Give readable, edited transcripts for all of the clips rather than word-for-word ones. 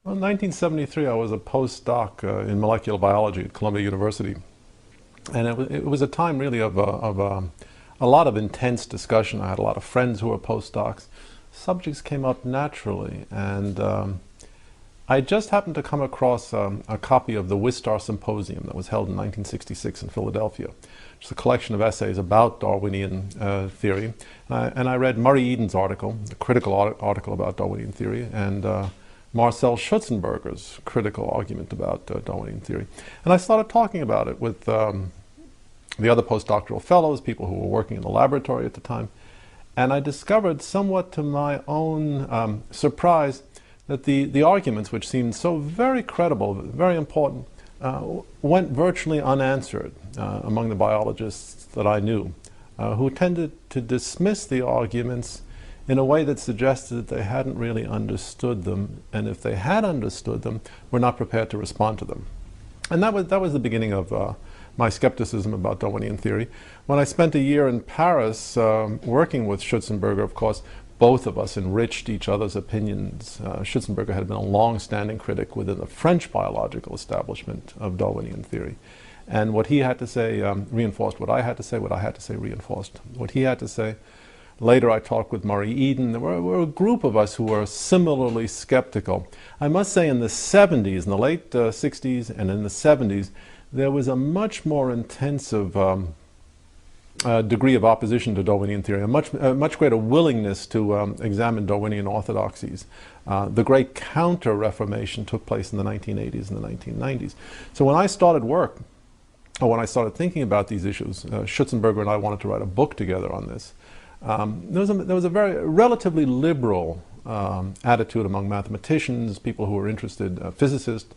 Well, in 1973, I was a postdoc in molecular biology at Columbia University. And it was a time really of a lot of intense discussion. I had a lot of friends who were postdocs. Subjects came up naturally. And I just happened to come across a copy of the Wistar Symposium that was held in 1966 in Philadelphia. It's a collection of essays about Darwinian theory. And I read Murray Eden's article, a critical article about Darwinian theory, and Marcel Schutzenberger's critical argument about Darwinian theory. And I started talking about it with the other postdoctoral fellows, people who were working in the laboratory at the time. And I discovered, somewhat to my own surprise, that the arguments, which seemed so very credible, very important, went virtually unanswered among the biologists that I knew, who tended to dismiss the arguments in a way that suggested that they hadn't really understood them, and if they had understood them, were not prepared to respond to them. And that was the beginning of my skepticism about Darwinian theory. When I spent a year in Paris working with Schutzenberger, of course, both of us enriched each other's opinions. Schutzenberger had been a long-standing critic within the French biological establishment of Darwinian theory. And what he had to say reinforced what I had to say, what I had to say reinforced what he had to say. Later I talked with Murray Eden. There were a group of us who were similarly skeptical. I must say in the 70s, in the late 60s and in the 70s, there was a much more intensive degree of opposition to Darwinian theory, a much greater willingness to examine Darwinian orthodoxies. The great counter-reformation took place in the 1980s and the 1990s. So when I started work, or when I started thinking about these issues, Schutzenberger and I wanted to write a book together on this. There was a very relatively liberal attitude among mathematicians, people who were interested, physicists,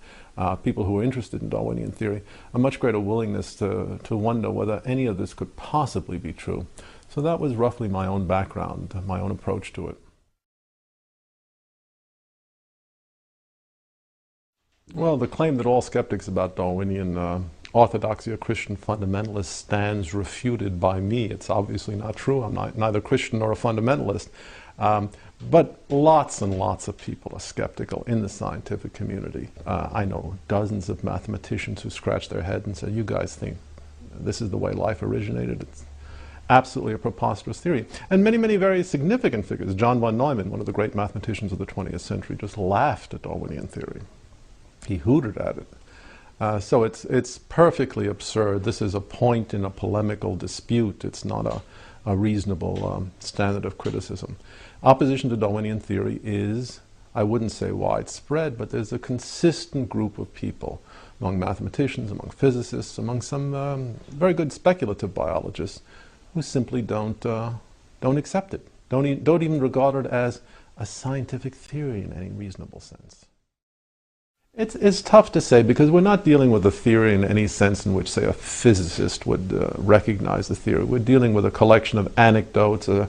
people who were interested in Darwinian theory, a much greater willingness to wonder whether any of this could possibly be true. So that was roughly my own background, my own approach to it. Well, the claim that all skeptics about Darwinian orthodoxy or Christian fundamentalists stands refuted by me. It's obviously not true. I'm neither a Christian nor a fundamentalist. But lots and lots of people are skeptical in the scientific community. I know dozens of mathematicians who scratch their head and say, you guys think this is the way life originated? It's absolutely a preposterous theory. And many, many very significant figures. John von Neumann, one of the great mathematicians of the 20th century, just laughed at Darwinian theory. He hooted at it. So it's perfectly absurd. This is a point in a polemical dispute. It's not a reasonable standard of criticism. Opposition to Darwinian theory is, I wouldn't say widespread, but there's a consistent group of people among mathematicians, among physicists, among some very good speculative biologists who simply don't accept it, don't even regard it as a scientific theory in any reasonable sense. It's tough to say because we're not dealing with a theory in any sense in which, say, a physicist would recognize the theory. We're dealing with a collection of anecdotes, a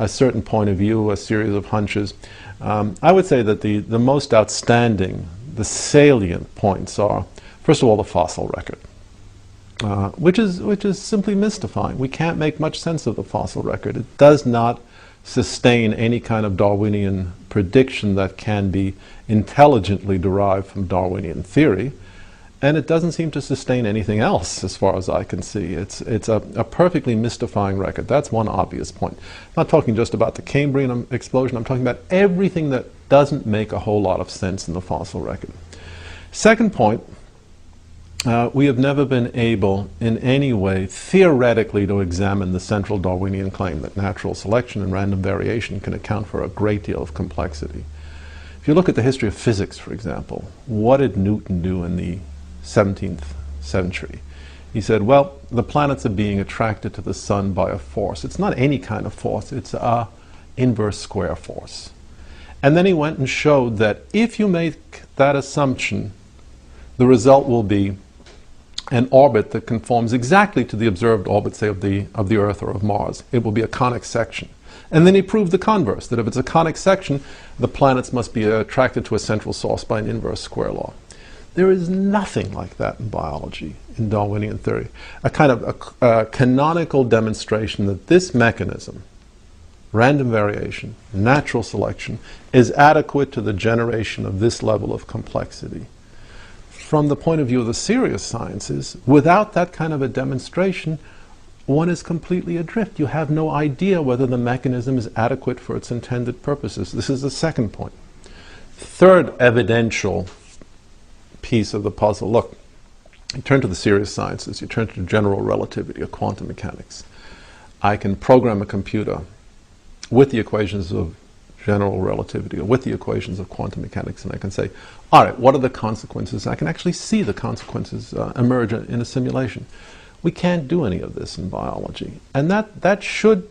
certain point of view, a series of hunches. I would say that the most outstanding, the salient points are, first of all, the fossil record, which is simply mystifying. We can't make much sense of the fossil record. It does not sustain any kind of Darwinian prediction that can be intelligently derived from Darwinian theory, and it doesn't seem to sustain anything else as far as I can see. It's a perfectly mystifying record. That's one obvious point. I'm not talking just about the Cambrian explosion, I'm talking about everything that doesn't make a whole lot of sense in the fossil record. Second point, we have never been able in any way theoretically to examine the central Darwinian claim that natural selection and random variation can account for a great deal of complexity. If you look at the history of physics, for example, what did Newton do in the 17th century? He said, well, the planets are being attracted to the sun by a force. It's not any kind of force, it's a inverse square force. And then he went and showed that if you make that assumption, the result will be an orbit that conforms exactly to the observed orbit, say, of the Earth or of Mars. It will be a conic section. And then he proved the converse, that if it's a conic section, the planets must be attracted to a central source by an inverse square law. There is nothing like that in biology, in Darwinian theory. A kind of a canonical demonstration that this mechanism, random variation, natural selection, is adequate to the generation of this level of complexity. From the point of view of the serious sciences, without that kind of a demonstration, one is completely adrift. You have no idea whether the mechanism is adequate for its intended purposes. This is the second point. Third evidential piece of the puzzle. Look, you turn to the serious sciences, you turn to general relativity or quantum mechanics. I can program a computer with the equations of general relativity or with the equations of quantum mechanics, and I can say, all right, what are the consequences? I can actually see the consequences emerge in a simulation. We can't do any of this in biology, and that should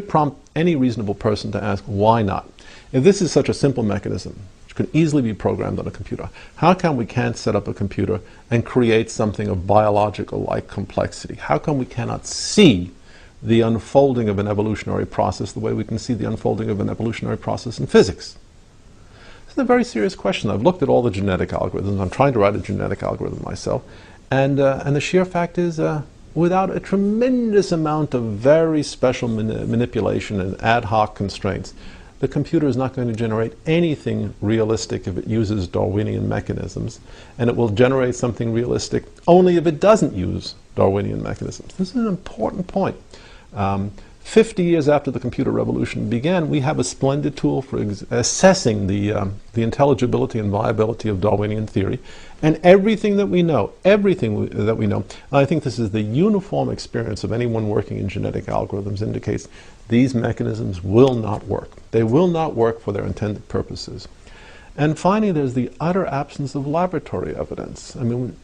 prompt any reasonable person to ask, why not? If this is such a simple mechanism, which can easily be programmed on a computer, how come we can't set up a computer and create something of biological-like complexity? How come we cannot see the unfolding of an evolutionary process the way we can see the unfolding of an evolutionary process in physics? This is a very serious question. I've looked at all the genetic algorithms. I'm trying to write a genetic algorithm myself. And the sheer fact is, without a tremendous amount of very special manipulation and ad hoc constraints, the computer is not going to generate anything realistic if it uses Darwinian mechanisms, and it will generate something realistic only if it doesn't use Darwinian mechanisms. This is an important point. 50 years after the computer revolution began, we have a splendid tool for assessing the intelligibility and viability of Darwinian theory, and everything that we know, I think this is the uniform experience of anyone working in genetic algorithms, indicates these mechanisms will not work. They will not work for their intended purposes. And finally, there's the utter absence of laboratory evidence. I mean,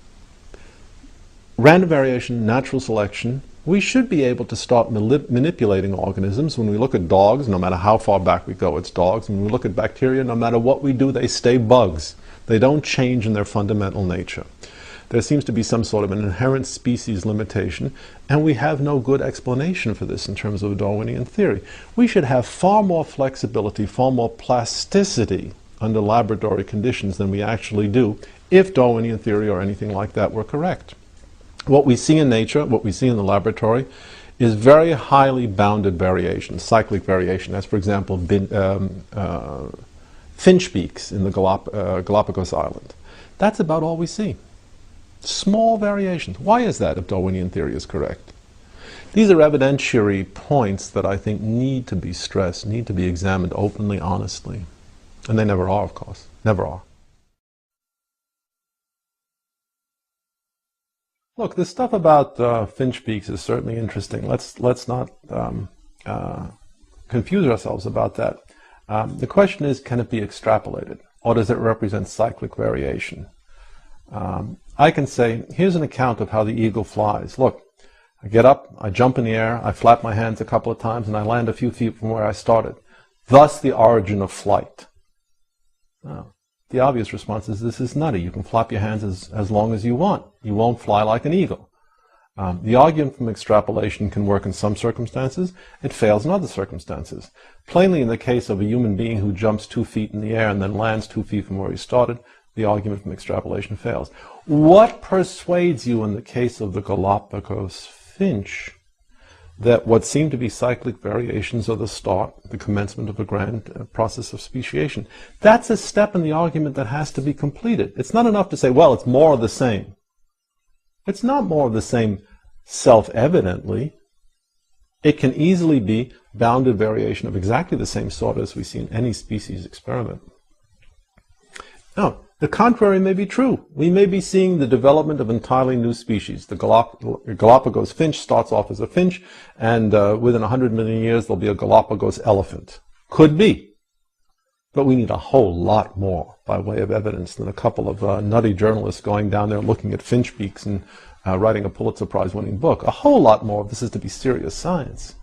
random variation, natural selection, we should be able to start manipulating organisms. When we look at dogs, no matter how far back we go, it's dogs. When we look at bacteria, no matter what we do, they stay bugs. They don't change in their fundamental nature. There seems to be some sort of an inherent species limitation, and we have no good explanation for this in terms of Darwinian theory. We should have far more flexibility, far more plasticity under laboratory conditions than we actually do if Darwinian theory or anything like that were correct. What we see in nature, what we see in the laboratory, is very highly bounded variation, cyclic variation, as for example finch beaks in the Galapagos Island. That's about all we see. Small variations. Why is that if Darwinian theory is correct? These are evidentiary points that I think need to be stressed, need to be examined openly, honestly. And they never are, of course. Never are. Look, the stuff about finch beaks is certainly interesting. Let's not confuse ourselves about that. The question is, can it be extrapolated, or does it represent cyclic variation? I can say, here's an account of how the eagle flies. Look, I get up, I jump in the air, I flap my hands a couple of times, and I land a few feet from where I started. Thus the origin of flight. Now, the obvious response is, this is nutty. You can flap your hands as long as you want. You won't fly like an eagle. The argument from extrapolation can work in some circumstances. It fails in other circumstances. Plainly, in the case of a human being who jumps 2 feet in the air and then lands 2 feet from where he started, the argument from extrapolation fails. What persuades you in the case of the Galapagos finch that what seem to be cyclic variations are the start, the commencement of a grand process of speciation? That's a step in the argument that has to be completed. It's not enough to say, well, it's more of the same. It's not more of the same self-evidently. It can easily be bounded variation of exactly the same sort as we see in any species experiment. Now, the contrary may be true. We may be seeing the development of entirely new species. The Galapagos finch starts off as a finch, and within 100 million years there'll be a Galapagos elephant. Could be. But we need a whole lot more by way of evidence than a couple of nutty journalists going down there looking at finch beaks and writing a Pulitzer Prize-winning book. A whole lot more if this is to be serious science.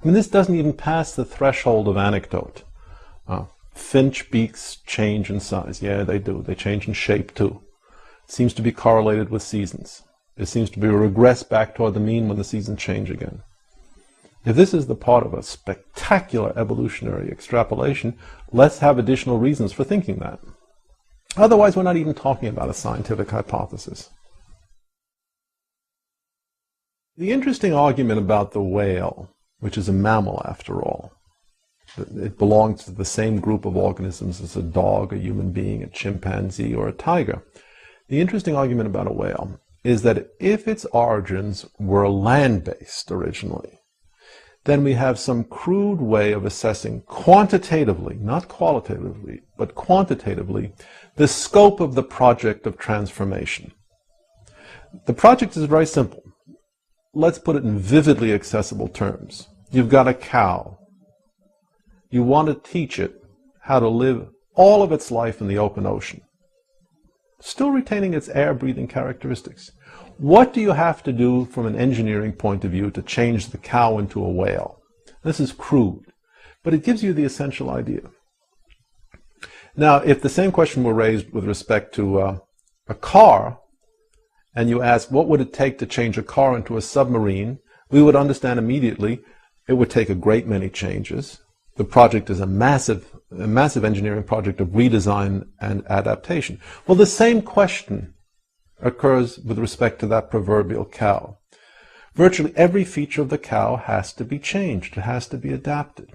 I mean, this doesn't even pass the threshold of anecdote. Finch beaks change in size. Yeah, they do. They change in shape too. It seems to be correlated with seasons. It seems to be a regress back toward the mean when the seasons change again. If this is the part of a spectacular evolutionary extrapolation, let's have additional reasons for thinking that. Otherwise, we're not even talking about a scientific hypothesis. The interesting argument about the whale, which is a mammal after all, It belongs to the same group of organisms as a dog, a human being, a chimpanzee, or a tiger. The interesting argument about a whale is that if its origins were land-based originally, then we have some crude way of assessing quantitatively, not qualitatively, but quantitatively, the scope of the project of transformation. The project is very simple. Let's put it in vividly accessible terms. You've got a cow. You want to teach it how to live all of its life in the open ocean, still retaining its air-breathing characteristics. What do you have to do from an engineering point of view to change the cow into a whale? This is crude, but it gives you the essential idea. Now, if the same question were raised with respect to a car, and you ask what would it take to change a car into a submarine, we would understand immediately it would take a great many changes. The project is a massive engineering project of redesign and adaptation. Well, the same question occurs with respect to that proverbial cow. Virtually every feature of the cow has to be changed. It has to be adapted.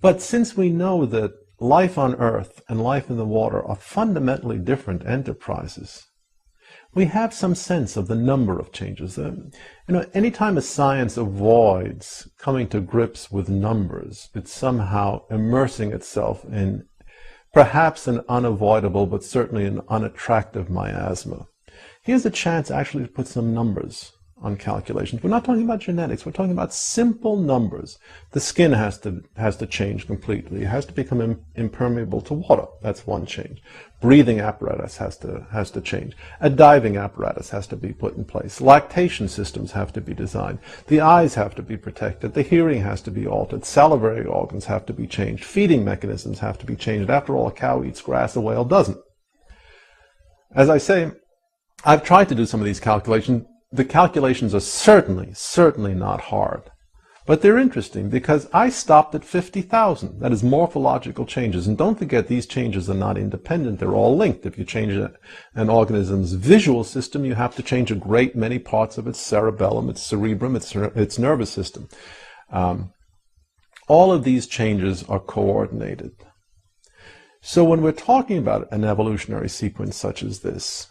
But since we know that life on Earth and life in the water are fundamentally different enterprises, we have some sense of the number of changes. Anytime a science avoids coming to grips with numbers, it's somehow immersing itself in perhaps an unavoidable, but certainly an unattractive miasma. Here's a chance actually to put some numbers on calculations. We're not talking about genetics. We're talking about simple numbers. The skin has to change completely. It has to become impermeable to water. That's one change. Breathing apparatus has to change. A diving apparatus has to be put in place. Lactation systems have to be designed. The eyes have to be protected. The hearing has to be altered. Salivary organs have to be changed. Feeding mechanisms have to be changed. After all, a cow eats grass, a whale doesn't. As I say, I've tried to do some of these calculations. The calculations are certainly not hard. But they're interesting because I stopped at 50,000. That is morphological changes. And don't forget, these changes are not independent. They're all linked. If you change an organism's visual system, you have to change a great many parts of its cerebellum, its cerebrum, its nervous system. All of these changes are coordinated. So when we're talking about an evolutionary sequence such as this,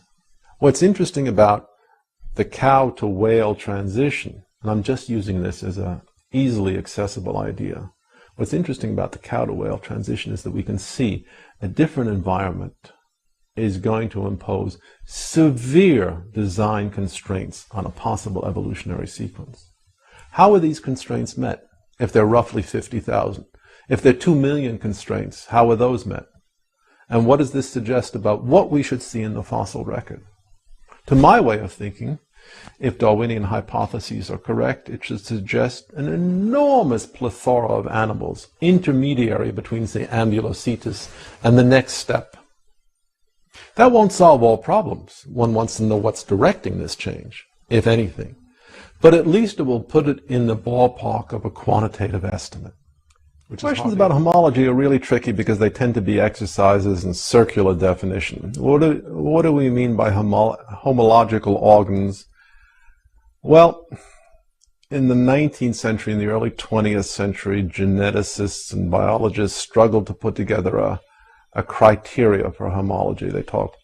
what's interesting about the cow to whale transition, and I'm just using this as an easily accessible idea. What's interesting about the cow to whale transition is that we can see a different environment is going to impose severe design constraints on a possible evolutionary sequence. How are these constraints met? If they're roughly 50,000. If they're 2 million constraints, how are those met? And what does this suggest about what we should see in the fossil record? To my way of thinking, if Darwinian hypotheses are correct, it should suggest an enormous plethora of animals, intermediary between, say, Ambulocetus and the next step. That won't solve all problems. One wants to know what's directing this change, if anything. But at least it will put it in the ballpark of a quantitative estimate. Questions about homology are really tricky because they tend to be exercises in circular definition. What do we mean by homological organs? Well, in the 19th century, in the early 20th century, geneticists and biologists struggled to put together a criteria for homology. They talked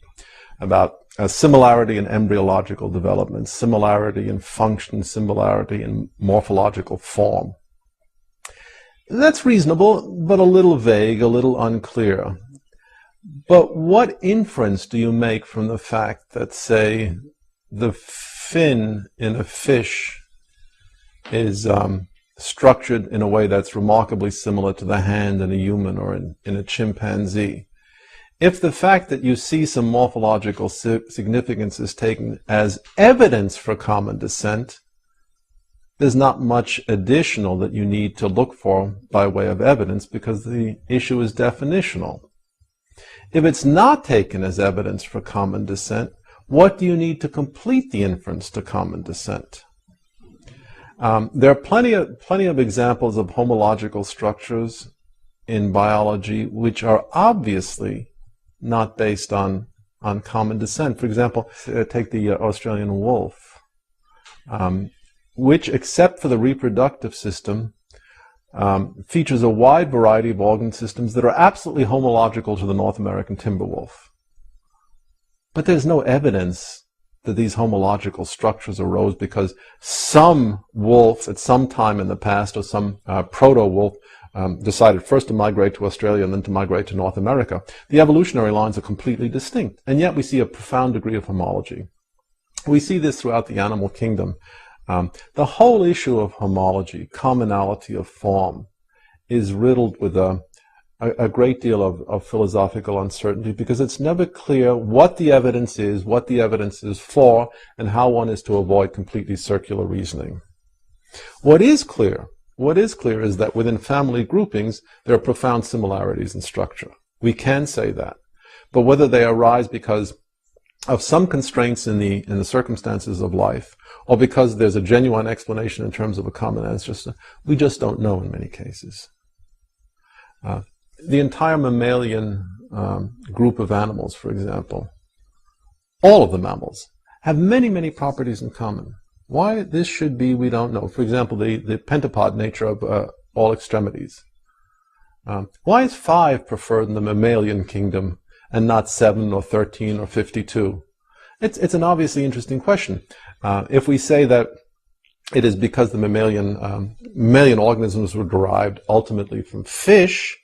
about similarity in embryological development, similarity in function, similarity in morphological form. That's reasonable, but a little vague, a little unclear. But what inference do you make from the fact that, say, the fin in a fish is structured in a way that's remarkably similar to the hand in a human or in a chimpanzee? If the fact that you see some morphological significance is taken as evidence for common descent, there's not much additional that you need to look for by way of evidence because the issue is definitional. If it's not taken as evidence for common descent, what do you need to complete the inference to common descent? There are plenty of examples of homological structures in biology which are obviously not based on common descent. For example, take the Australian wolf, which, except for the reproductive system, features a wide variety of organ systems that are absolutely homological to the North American timber wolf. But there's no evidence that these homological structures arose because some wolf at some time in the past, or some proto-wolf, decided first to migrate to Australia and then to migrate to North America. The evolutionary lines are completely distinct, and yet we see a profound degree of homology. We see this throughout the animal kingdom. The whole issue of homology, commonality of form, is riddled with a great deal of philosophical uncertainty, because it's never clear what the evidence is for, and how one is to avoid completely circular reasoning. What is clear is that within family groupings, there are profound similarities in structure. We can say that. But whether they arise because of some constraints in the circumstances of life, or because there's a genuine explanation in terms of a common ancestor, we just don't know in many cases. The entire mammalian group of animals, for example, all of the mammals, have many, many properties in common. Why this should be, we don't know. For example, the pentapod nature of all extremities. Why is 5 preferred in the mammalian kingdom and not 7 or 13 or 52? It's an obviously interesting question. If we say that it is because the mammalian organisms were derived ultimately from fish,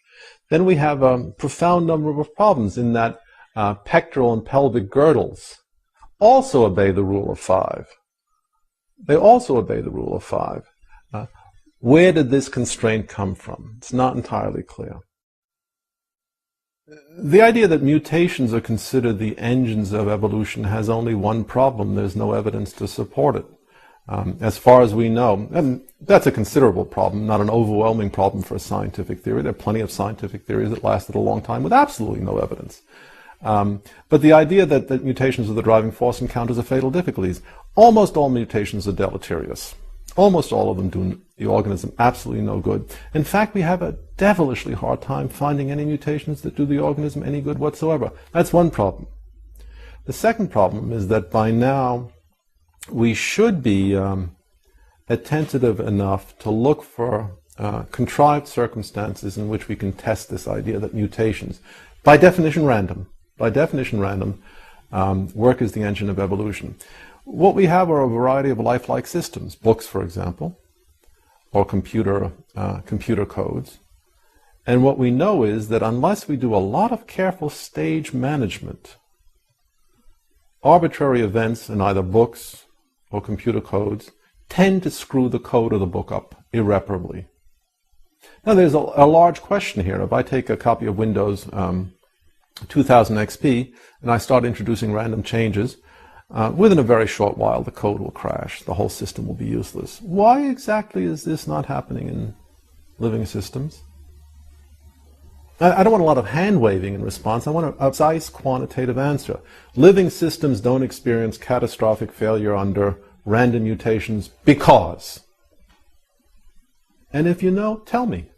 then we have a profound number of problems in that pectoral and pelvic girdles also obey the rule of 5. They also obey the rule of 5. Where did this constraint come from? It's not entirely clear. The idea that mutations are considered the engines of evolution has only one problem: there's no evidence to support it. As far as we know, and that's a considerable problem, not an overwhelming problem for a scientific theory. There are plenty of scientific theories that lasted a long time with absolutely no evidence. But the idea that mutations are the driving force encounters a fatal difficulties. Almost all mutations are deleterious. Almost all of them do the organism absolutely no good. In fact, we have a devilishly hard time finding any mutations that do the organism any good whatsoever. That's one problem. The second problem is that by now we should be attentive enough to look for contrived circumstances in which we can test this idea that mutations, by definition random, work as the engine of evolution. What we have are a variety of lifelike systems, books, for example, or computer codes. And what we know is that unless we do a lot of careful stage management, arbitrary events in either books or computer codes tend to screw the code of the book up irreparably. Now there's a large question here. If I take a copy of Windows 2000 XP and I start introducing random changes, within a very short while the code will crash. The whole system will be useless. Why exactly is this not happening in living systems? I don't want a lot of hand-waving in response. I want a precise quantitative answer. Living systems don't experience catastrophic failure under random mutations because. And if you know, tell me.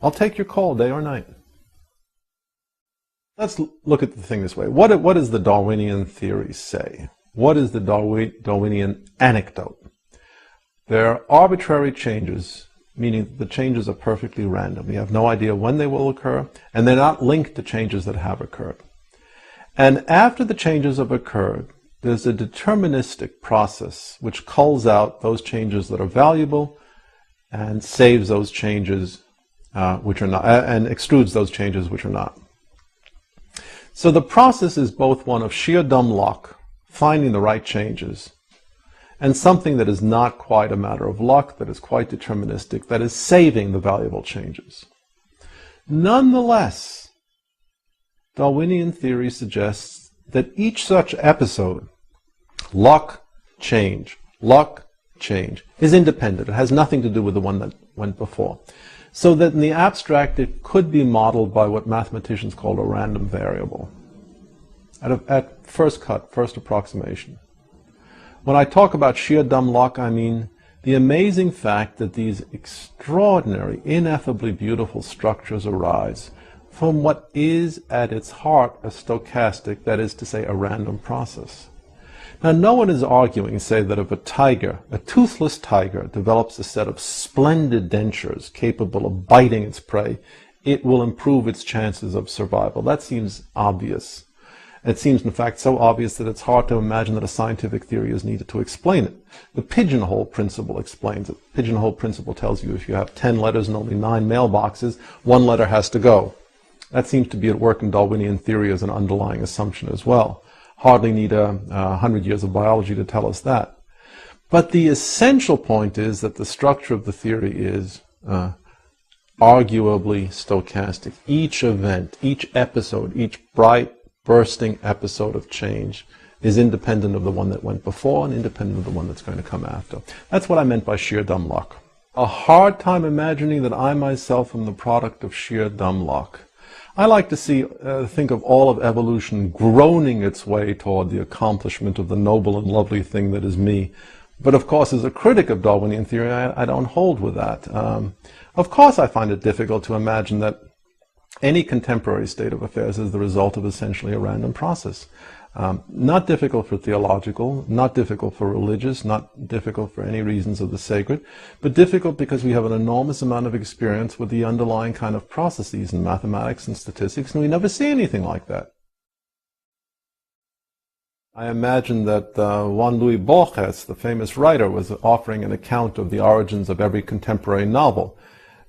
I'll take your call day or night. Let's look at the thing this way. What does the Darwinian theory say? What is the Darwinian anecdote? There are arbitrary changes, meaning the changes are perfectly random. We have no idea when they will occur, and they're not linked to changes that have occurred. And after the changes have occurred, there's a deterministic process which culls out those changes that are valuable and saves those changes which are not, and extrudes those changes which are not. So the process is both one of sheer dumb luck, finding the right changes, and something that is not quite a matter of luck, that is quite deterministic, that is saving the valuable changes. Nonetheless, Darwinian theory suggests that each such episode, luck, change, is independent. It has nothing to do with the one that went before. So that in the abstract, it could be modeled by what mathematicians call a random variable. At first cut, first approximation. When I talk about sheer dumb luck, I mean the amazing fact that these extraordinary, ineffably beautiful structures arise from what is at its heart a stochastic, that is to say, a random process. Now, no one is arguing, say, that if a tiger, a toothless tiger, develops a set of splendid dentures capable of biting its prey, it will improve its chances of survival. That seems obvious. It seems, in fact, so obvious that it's hard to imagine that a scientific theory is needed to explain it. The pigeonhole principle explains it. The pigeonhole principle tells you if you have 10 letters and only 9 mailboxes, one letter has to go. That seems to be at work in Darwinian theory as an underlying assumption as well. Hardly need 100 years of biology to tell us that. But the essential point is that the structure of the theory is arguably stochastic. Each event, each episode, each bright, bursting episode of change is independent of the one that went before and independent of the one that's going to come after. That's what I meant by sheer dumb luck. A hard time imagining that I myself am the product of sheer dumb luck. I like to think of all of evolution groaning its way toward the accomplishment of the noble and lovely thing that is me. But of course, as a critic of Darwinian theory, I don't hold with that. Of course, I find it difficult to imagine that any contemporary state of affairs is the result of essentially a random process. Not difficult for theological, not difficult for religious, not difficult for any reasons of the sacred, but difficult because we have an enormous amount of experience with the underlying kind of processes in mathematics and statistics, and we never see anything like that. I imagine that Juan Luis Borges, the famous writer, was offering an account of the origins of every contemporary novel.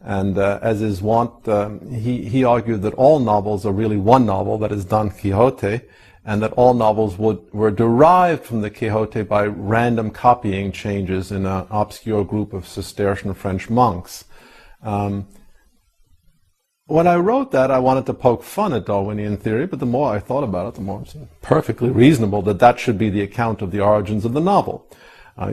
And as is wont, he argued that all novels are really one novel, that is Don Quixote, and that all novels were derived from the Quixote by random copying changes in an obscure group of Cistercian French monks. When I wrote that, I wanted to poke fun at Darwinian theory, but the more I thought about it, the more it seemed perfectly reasonable that that should be the account of the origins of the novel.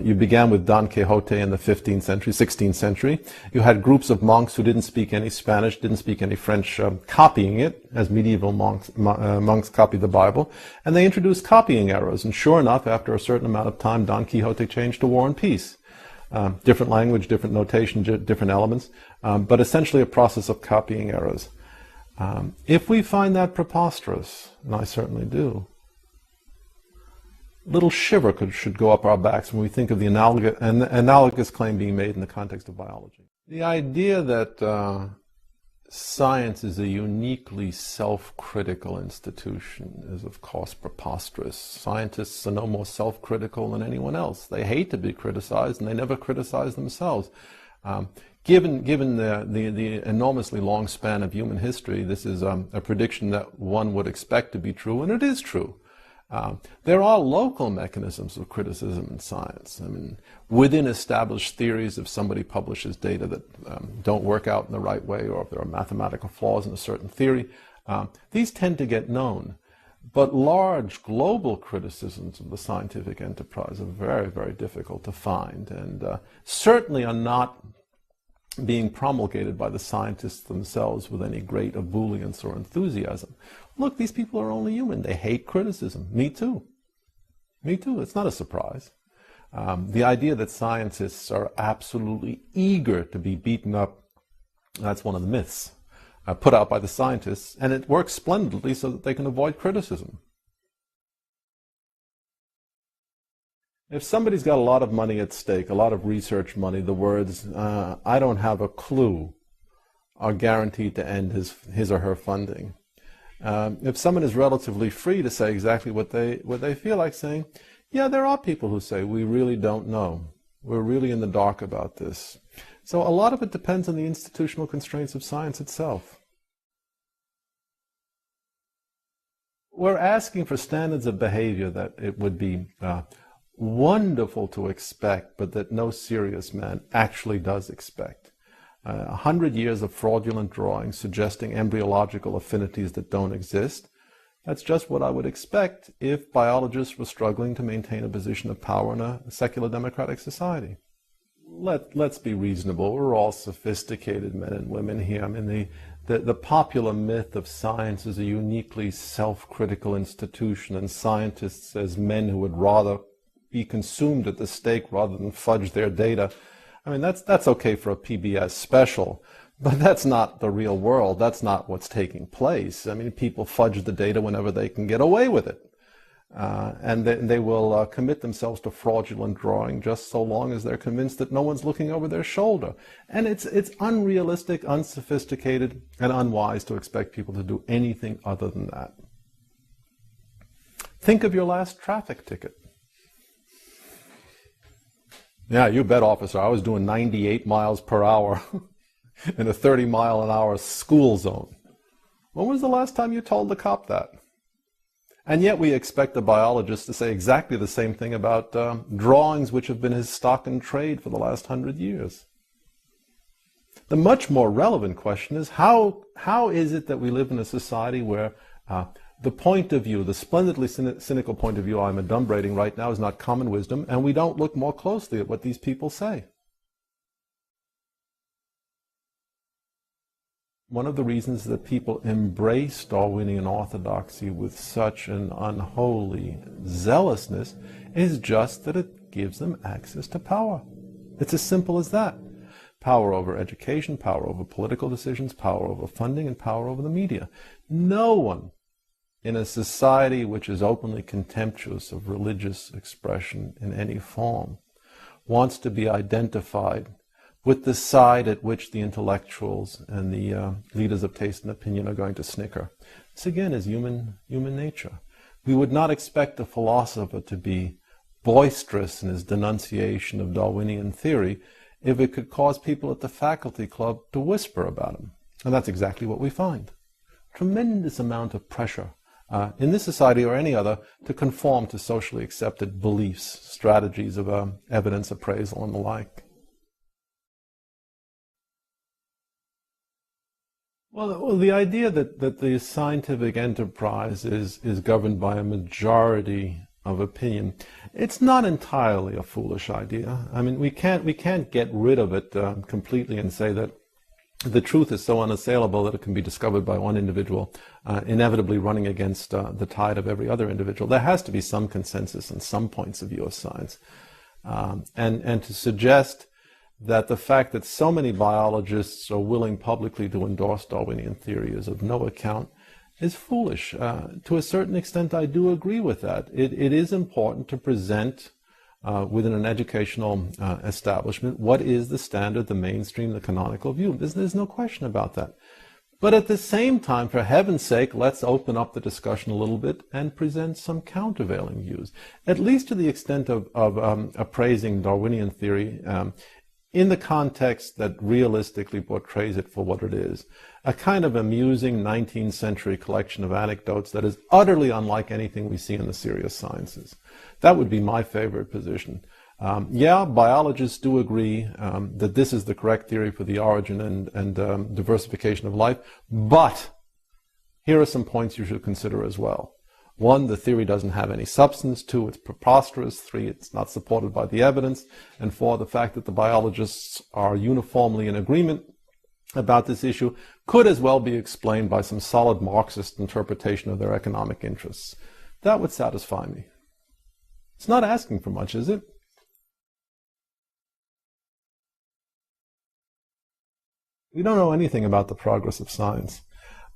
You began with Don Quixote in the 15th century, 16th century. You had groups of monks who didn't speak any Spanish, didn't speak any French, copying it, as medieval monks copied the Bible, and they introduced copying errors. And sure enough, after a certain amount of time, Don Quixote changed to War and Peace. Different language, different notation, different elements, but essentially a process of copying errors. If we find that preposterous, and I certainly do, little shiver should go up our backs when we think of the analogous claim being made in the context of biology. The idea that science is a uniquely self-critical institution is, of course, preposterous. Scientists are no more self-critical than anyone else. They hate to be criticized, and they never criticize themselves. Given the enormously long span of human history, this is a prediction that one would expect to be true, and it is true. There are local mechanisms of criticism in science. I mean, within established theories, if somebody publishes data that don't work out in the right way, or if there are mathematical flaws in a certain theory, these tend to get known. But large global criticisms of the scientific enterprise are very, very difficult to find, and certainly are not being promulgated by the scientists themselves with any great ebullience or enthusiasm. Look, these people are only human. They hate criticism. Me too. Me too. It's not a surprise. The idea that scientists are absolutely eager to be beaten up, that's one of the myths put out by the scientists, and it works splendidly so that they can avoid criticism. If somebody's got a lot of money at stake, a lot of research money, the words, I don't have a clue, are guaranteed to end his or her funding. If someone is relatively free to say exactly what they feel like saying, yeah, there are people who say, we really don't know. We're really in the dark about this. So a lot of it depends on the institutional constraints of science itself. We're asking for standards of behavior that it would be wonderful to expect, but that no serious man actually does expect. 100 years of fraudulent drawings suggesting embryological affinities that don't exist. That's just what I would expect if biologists were struggling to maintain a position of power in a secular democratic society. Let's be reasonable. We're all sophisticated men and women here. I mean, the popular myth of science is a uniquely self-critical institution, and scientists as men who would rather be consumed at the stake rather than fudge their data. I mean, that's okay for a PBS special, but that's not the real world. That's not what's taking place. I mean, people fudge the data whenever they can get away with it. and they will commit themselves to fraudulent drawing just so long as they're convinced that no one's looking over their shoulder. And it's unrealistic, unsophisticated, and unwise to expect people to do anything other than that. Think of your last traffic ticket. Yeah, you bet, officer. I was doing 98 miles per hour in a 30-mile-an-hour school zone. When was the last time you told the cop that? And yet we expect a biologist to say exactly the same thing about drawings which have been his stock in trade for the last 100 years. The much more relevant question is how is it that we live in a society where the point of view, the splendidly cynical point of view I'm adumbrating right now, is not common wisdom, and we don't look more closely at what these people say? One of the reasons that people embrace Darwinian orthodoxy with such an unholy zealousness is just that it gives them access to power. It's as simple as that. Power over education, power over political decisions, power over funding, and power over the media. No one in a society which is openly contemptuous of religious expression in any form wants to be identified with the side at which the intellectuals and the leaders of taste and opinion are going to snicker. This again is human nature. We would not expect a philosopher to be boisterous in his denunciation of Darwinian theory if it could cause people at the faculty club to whisper about him. And that's exactly what we find. Tremendous amount of pressure in this society or any other to conform to socially accepted beliefs, strategies of evidence appraisal and the like. Well, the idea that the scientific enterprise is governed by a majority of opinion, it's not entirely a foolish idea. I mean, we can't get rid of it completely and say that the truth is so unassailable that it can be discovered by one individual, inevitably running against the tide of every other individual. There has to be some consensus on some points of view of science. And to suggest that the fact that so many biologists are willing publicly to endorse Darwinian theory is of no account is foolish. To a certain extent, I do agree with that. It is important to present within an educational establishment what is the standard, the mainstream, the canonical view. There's no question about that. But at the same time, for heaven's sake, let's open up the discussion a little bit and present some countervailing views, at least to the extent of appraising Darwinian theory in the context that realistically portrays it for what it is. A kind of amusing 19th century collection of anecdotes that is utterly unlike anything we see in the serious sciences. That would be my favorite position. Yeah, biologists do agree that this is the correct theory for the origin and diversification of life, but here are some points you should consider as well. 1, the theory doesn't have any substance. 2, it's preposterous. 3, it's not supported by the evidence. And 4, the fact that the biologists are uniformly in agreement about this issue could as well be explained by some solid Marxist interpretation of their economic interests. That would satisfy me. It's not asking for much, is it? We don't know anything about the progress of science.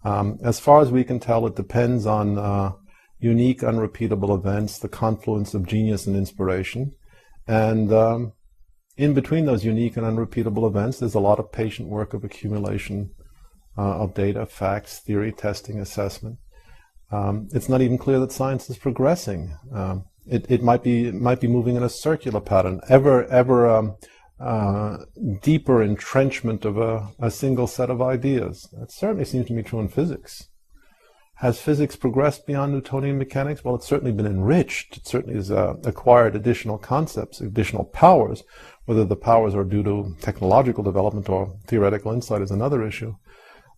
As far as we can tell, it depends on unique, unrepeatable events, the confluence of genius and inspiration. And in between those unique and unrepeatable events, there's a lot of patient work of accumulation of data, facts, theory, testing, assessment. It's not even clear that science is progressing. It might be moving in a circular pattern, ever deeper entrenchment of a single set of ideas. That certainly seems to be true in physics. Has physics progressed beyond Newtonian mechanics? Well, it's certainly been enriched. It certainly has acquired additional concepts, additional powers. Whether the powers are due to technological development or theoretical insight is another issue.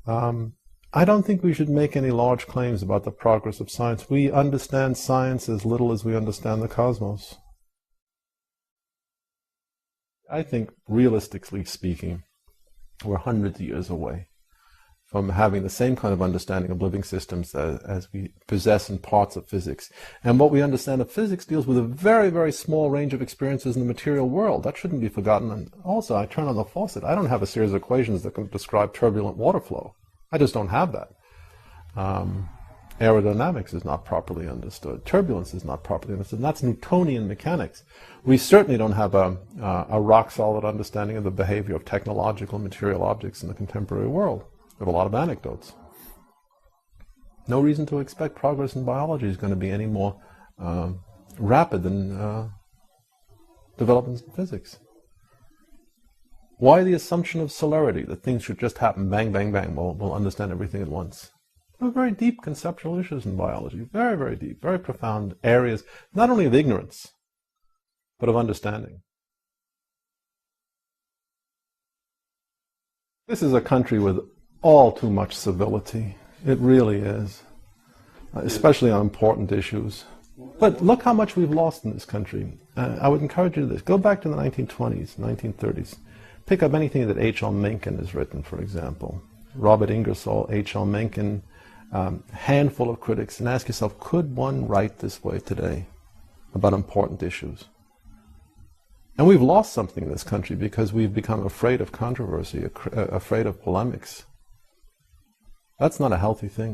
I don't think we should make any large claims about the progress of science. We understand science as little as we understand the cosmos. I think, realistically speaking, we're hundreds of years away from having the same kind of understanding of living systems as we possess in parts of physics. And what we understand of physics deals with a very, very small range of experiences in the material world. That shouldn't be forgotten. And also, I turn on the faucet. I don't have a series of equations that can describe turbulent water flow. I just don't have that. Aerodynamics is not properly understood. Turbulence is not properly understood. And that's Newtonian mechanics. We certainly don't have a rock-solid understanding of the behavior of technological material objects in the contemporary world. We have a lot of anecdotes. No reason to expect progress in biology is going to be any more rapid than developments in physics. Why the assumption of celerity, that things should just happen, bang, bang, bang, we'll understand everything at once? There are very deep conceptual issues in biology, very, very deep, very profound areas, not only of ignorance, but of understanding. This is a country with all too much civility. It really is, especially on important issues. But look how much we've lost in this country. I would encourage you to this. Go back to the 1920s, 1930s. Pick up anything that H.L. Mencken has written, for example. Robert Ingersoll, H.L. Mencken, handful of critics, and ask yourself, could one write this way today about important issues? And we've lost something in this country because we've become afraid of controversy, afraid of polemics. That's not a healthy thing.